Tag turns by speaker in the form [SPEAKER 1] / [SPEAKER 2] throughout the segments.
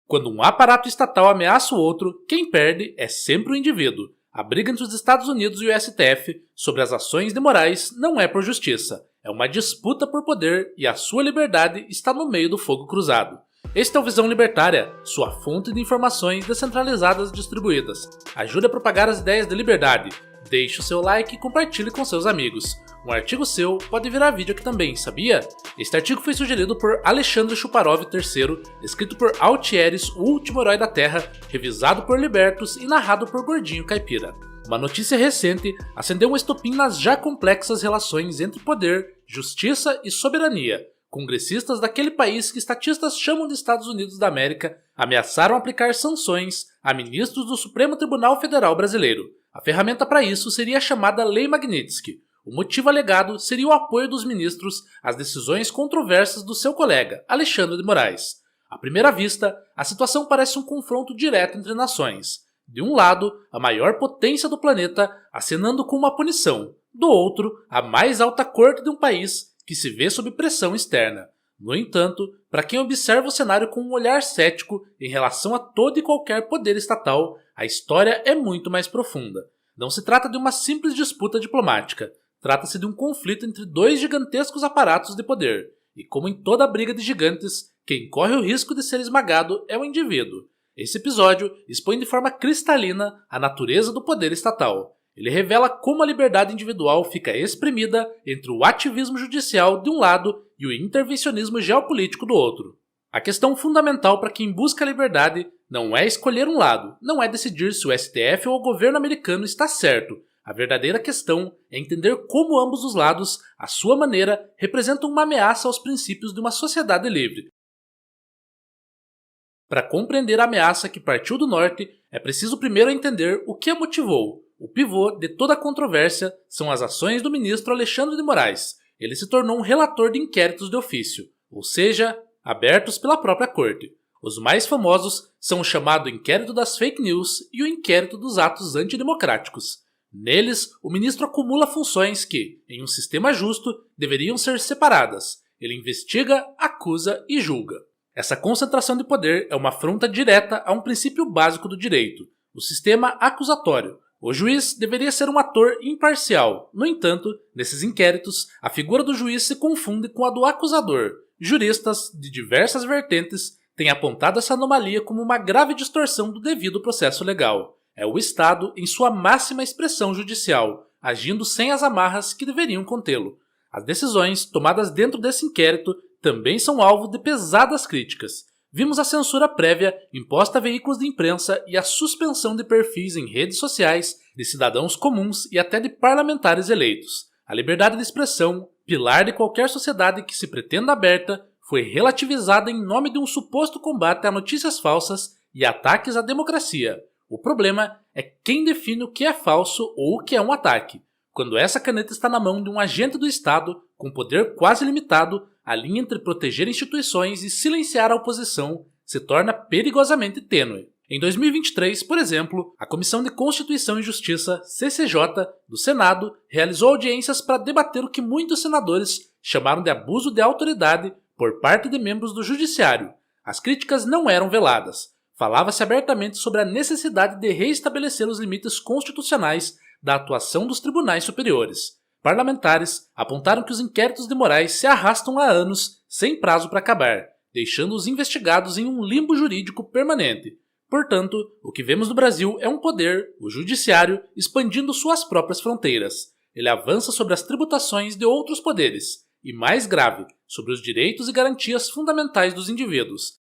[SPEAKER 1] Quando um aparato estatal ameaça o outro, quem perde é sempre o indivíduo. A briga entre os Estados Unidos e o STF sobre as ações de Moraes não é por justiça, é uma disputa por poder e a sua liberdade está no meio do fogo cruzado. Este é o Visão Libertária, sua fonte de informações descentralizadas distribuídas. Ajude a propagar as ideias de liberdade. Deixe o seu like e compartilhe com seus amigos. Um artigo seu pode virar vídeo aqui também, sabia? Este artigo foi sugerido por Alexandre Chuparov III, escrito por Altieres, o último herói da Terra, revisado por Libertos e narrado por Gordinho Caipira. Uma notícia recente acendeu um estopim nas já complexas relações entre poder, justiça e soberania. Congressistas daquele país que estatistas chamam de Estados Unidos da América ameaçaram aplicar sanções a ministros do Supremo Tribunal Federal Brasileiro. A ferramenta para isso seria a chamada Lei Magnitsky. O motivo alegado seria o apoio dos ministros às decisões controversas do seu colega, Alexandre de Moraes. À primeira vista, a situação parece um confronto direto entre nações. De um lado, a maior potência do planeta acenando com uma punição. Do outro, a mais alta corte de um país que se vê sob pressão externa. No entanto, para quem observa o cenário com um olhar cético em relação a todo e qualquer poder estatal, a história é muito mais profunda. Não se trata de uma simples disputa diplomática. Trata-se de um conflito entre dois gigantescos aparatos de poder, e como em toda briga de gigantes, quem corre o risco de ser esmagado é o indivíduo. Esse episódio expõe de forma cristalina a natureza do poder estatal. Ele revela como a liberdade individual fica exprimida entre o ativismo judicial de um lado e o intervencionismo geopolítico do outro. A questão fundamental para quem busca a liberdade não é escolher um lado, não é decidir se o STF ou o governo americano está certo. A verdadeira questão é entender como ambos os lados, à sua maneira, representam uma ameaça aos princípios de uma sociedade livre. Para compreender a ameaça que partiu do norte, é preciso primeiro entender o que a motivou. O pivô de toda a controvérsia são as ações do ministro Alexandre de Moraes. Ele se tornou um relator de inquéritos de ofício, ou seja, abertos pela própria corte. Os mais famosos são o chamado Inquérito das Fake News e o Inquérito dos Atos Antidemocráticos. Neles, o ministro acumula funções que, em um sistema justo, deveriam ser separadas. Ele investiga, acusa e julga. Essa concentração de poder é uma afronta direta a um princípio básico do direito, o sistema acusatório. O juiz deveria ser um ator imparcial. No entanto, nesses inquéritos, a figura do juiz se confunde com a do acusador. Juristas, de diversas vertentes, têm apontado essa anomalia como uma grave distorção do devido processo legal. É o Estado em sua máxima expressão judicial, agindo sem as amarras que deveriam contê-lo. As decisões tomadas dentro desse inquérito também são alvo de pesadas críticas. Vimos a censura prévia imposta a veículos de imprensa e a suspensão de perfis em redes sociais de cidadãos comuns e até de parlamentares eleitos. A liberdade de expressão, pilar de qualquer sociedade que se pretenda aberta, foi relativizada em nome de um suposto combate a notícias falsas e ataques à democracia. O problema é quem define o que é falso ou o que é um ataque. Quando essa caneta está na mão de um agente do Estado, com poder quase limitado, a linha entre proteger instituições e silenciar a oposição se torna perigosamente tênue. Em 2023, por exemplo, a Comissão de Constituição e Justiça, CCJ, do Senado, realizou audiências para debater o que muitos senadores chamaram de abuso de autoridade por parte de membros do Judiciário. As críticas não eram veladas. Falava-se abertamente sobre a necessidade de reestabelecer os limites constitucionais da atuação dos tribunais superiores. Parlamentares apontaram que os inquéritos de Moraes se arrastam há anos sem prazo para acabar, deixando os investigados em um limbo jurídico permanente. Portanto, o que vemos no Brasil é um poder, o judiciário, expandindo suas próprias fronteiras. Ele avança sobre as tributações de outros poderes e, mais grave, sobre os direitos e garantias fundamentais dos indivíduos.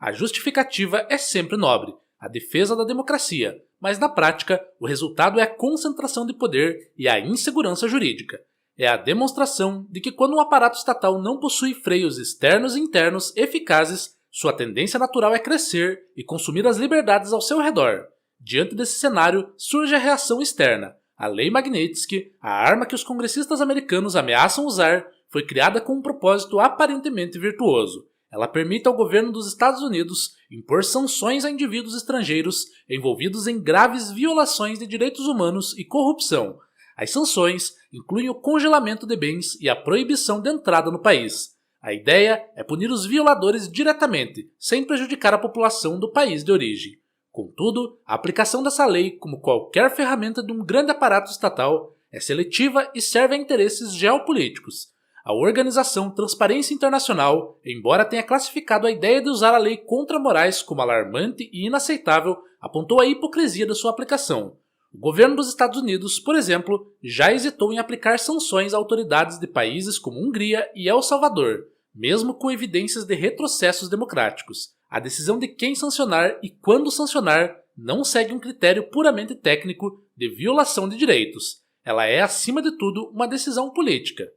[SPEAKER 1] A justificativa é sempre nobre, a defesa da democracia, mas na prática o resultado é a concentração de poder e a insegurança jurídica. É a demonstração de que quando um aparato estatal não possui freios externos e internos eficazes, sua tendência natural é crescer e consumir as liberdades ao seu redor. Diante desse cenário, surge a reação externa. A Lei Magnitsky, a arma que os congressistas americanos ameaçam usar, foi criada com um propósito aparentemente virtuoso. Ela permite ao governo dos Estados Unidos impor sanções a indivíduos estrangeiros envolvidos em graves violações de direitos humanos e corrupção. As sanções incluem o congelamento de bens e a proibição de entrada no país. A ideia é punir os violadores diretamente, sem prejudicar a população do país de origem. Contudo, a aplicação dessa lei, como qualquer ferramenta de um grande aparato estatal, é seletiva e serve a interesses geopolíticos. A organização Transparência Internacional, embora tenha classificado a ideia de usar a lei contra Moraes como alarmante e inaceitável, apontou a hipocrisia da sua aplicação. O governo dos Estados Unidos, por exemplo, já hesitou em aplicar sanções a autoridades de países como Hungria e El Salvador, mesmo com evidências de retrocessos democráticos. A decisão de quem sancionar e quando sancionar não segue um critério puramente técnico de violação de direitos. Ela é, acima de tudo, uma decisão política.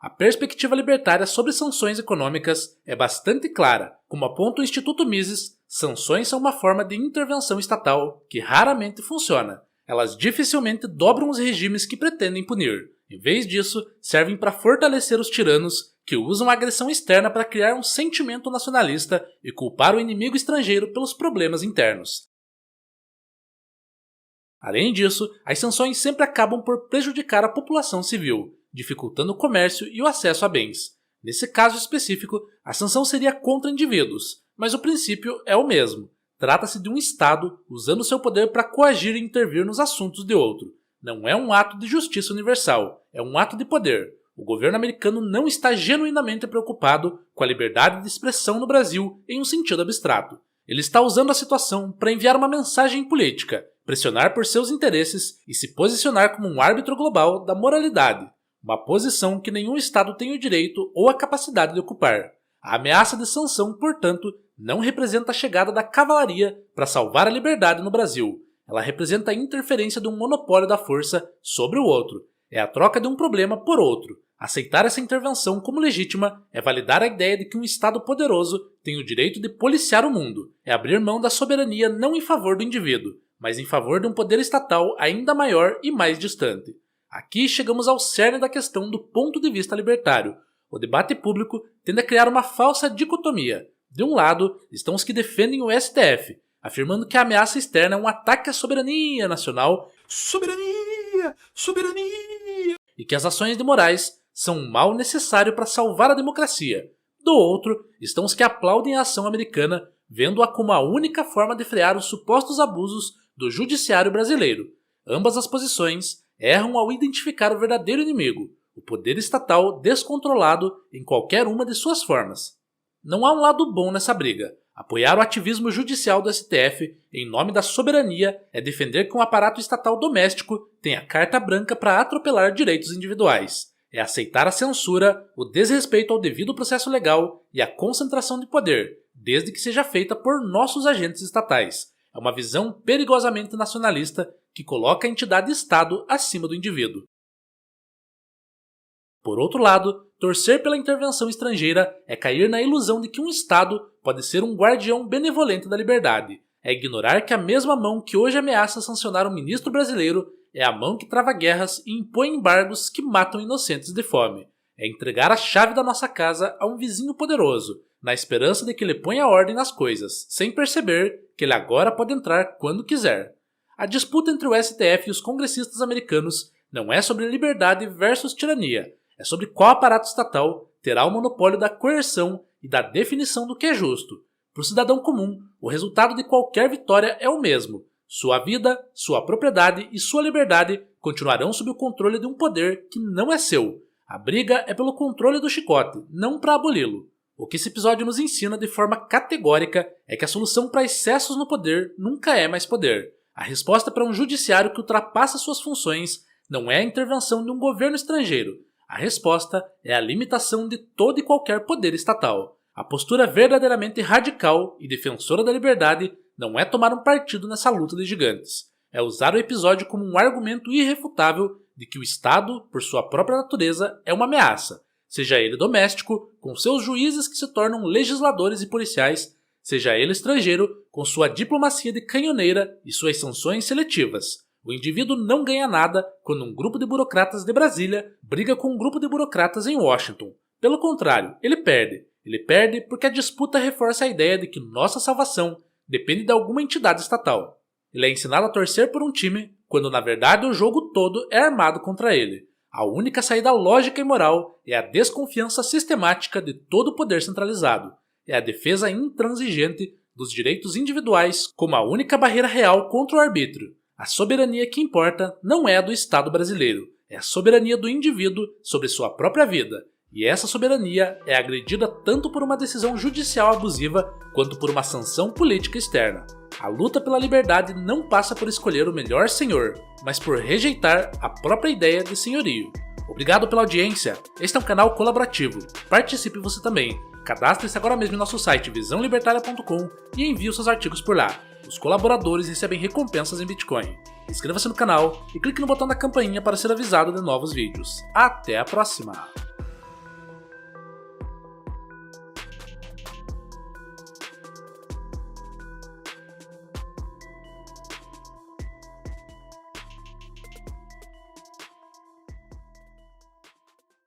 [SPEAKER 1] A perspectiva libertária sobre sanções econômicas é bastante clara. Como aponta o Instituto Mises, sanções são uma forma de intervenção estatal que raramente funciona. Elas dificilmente dobram os regimes que pretendem punir. Em vez disso, servem para fortalecer os tiranos que usam a agressão externa para criar um sentimento nacionalista e culpar o inimigo estrangeiro pelos problemas internos. Além disso, as sanções sempre acabam por prejudicar a população civil, dificultando o comércio e o acesso a bens. Nesse caso específico, a sanção seria contra indivíduos, mas o princípio é o mesmo. Trata-se de um Estado usando seu poder para coagir e intervir nos assuntos de outro. Não é um ato de justiça universal, é um ato de poder. O governo americano não está genuinamente preocupado com a liberdade de expressão no Brasil em um sentido abstrato. Ele está usando a situação para enviar uma mensagem política, pressionar por seus interesses e se posicionar como um árbitro global da moralidade. Uma posição que nenhum Estado tem o direito ou a capacidade de ocupar. A ameaça de sanção, portanto, não representa a chegada da cavalaria para salvar a liberdade no Brasil. Ela representa a interferência de um monopólio da força sobre o outro. É a troca de um problema por outro. Aceitar essa intervenção como legítima é validar a ideia de que um Estado poderoso tem o direito de policiar o mundo. É abrir mão da soberania não em favor do indivíduo, mas em favor de um poder estatal ainda maior e mais distante. Aqui chegamos ao cerne da questão do ponto de vista libertário. O debate público tende a criar uma falsa dicotomia. De um lado, estão os que defendem o STF, afirmando que a ameaça externa é um ataque à soberania nacional. Soberania! Soberania! E que as ações de Moraes são um mal necessário para salvar a democracia. Do outro, estão os que aplaudem a ação americana, vendo-a como a única forma de frear os supostos abusos do judiciário brasileiro. Ambas as posições erram ao identificar o verdadeiro inimigo, o poder estatal descontrolado em qualquer uma de suas formas. Não há um lado bom nessa briga. Apoiar o ativismo judicial do STF em nome da soberania é defender que um aparato estatal doméstico tenha carta branca para atropelar direitos individuais. É aceitar a censura, o desrespeito ao devido processo legal e a concentração de poder, desde que seja feita por nossos agentes estatais. É uma visão perigosamente nacionalista que coloca a entidade Estado acima do indivíduo. Por outro lado, torcer pela intervenção estrangeira é cair na ilusão de que um Estado pode ser um guardião benevolente da liberdade. É ignorar que a mesma mão que hoje ameaça sancionar um ministro brasileiro é a mão que trava guerras e impõe embargos que matam inocentes de fome. É entregar a chave da nossa casa a um vizinho poderoso, na esperança de que ele ponha ordem nas coisas, sem perceber que ele agora pode entrar quando quiser. A disputa entre o STF e os congressistas americanos não é sobre liberdade versus tirania, é sobre qual aparato estatal terá o monopólio da coerção e da definição do que é justo. Para o cidadão comum, o resultado de qualquer vitória é o mesmo. Sua vida, sua propriedade e sua liberdade continuarão sob o controle de um poder que não é seu. A briga é pelo controle do chicote, não para aboli-lo. O que esse episódio nos ensina de forma categórica é que a solução para excessos no poder nunca é mais poder. A resposta para um judiciário que ultrapassa suas funções não é a intervenção de um governo estrangeiro. A resposta é a limitação de todo e qualquer poder estatal. A postura verdadeiramente radical e defensora da liberdade não é tomar um partido nessa luta de gigantes. É usar o episódio como um argumento irrefutável de que o Estado, por sua própria natureza, é uma ameaça, seja ele doméstico, com seus juízes que se tornam legisladores e policiais, seja ele estrangeiro, com sua diplomacia de canhoneira e suas sanções seletivas. O indivíduo não ganha nada quando um grupo de burocratas de Brasília briga com um grupo de burocratas em Washington. Pelo contrário, ele perde. Ele perde porque a disputa reforça a ideia de que nossa salvação depende de alguma entidade estatal. Ele é ensinado a torcer por um time, quando na verdade o jogo todo é armado contra ele. A única saída lógica e moral é a desconfiança sistemática de todo o poder centralizado. É a defesa intransigente dos direitos individuais como a única barreira real contra o arbítrio. A soberania que importa não é a do Estado brasileiro, é a soberania do indivíduo sobre sua própria vida. E essa soberania é agredida tanto por uma decisão judicial abusiva quanto por uma sanção política externa. A luta pela liberdade não passa por escolher o melhor senhor, mas por rejeitar a própria ideia de senhorio. Obrigado pela audiência. Este é um canal colaborativo. Participe você também. Cadastre-se agora mesmo em nosso site visãolibertaria.com e envie os seus artigos por lá. Os colaboradores recebem recompensas em Bitcoin. Inscreva-se no canal e clique no botão da campainha para ser avisado de novos vídeos. Até a próxima!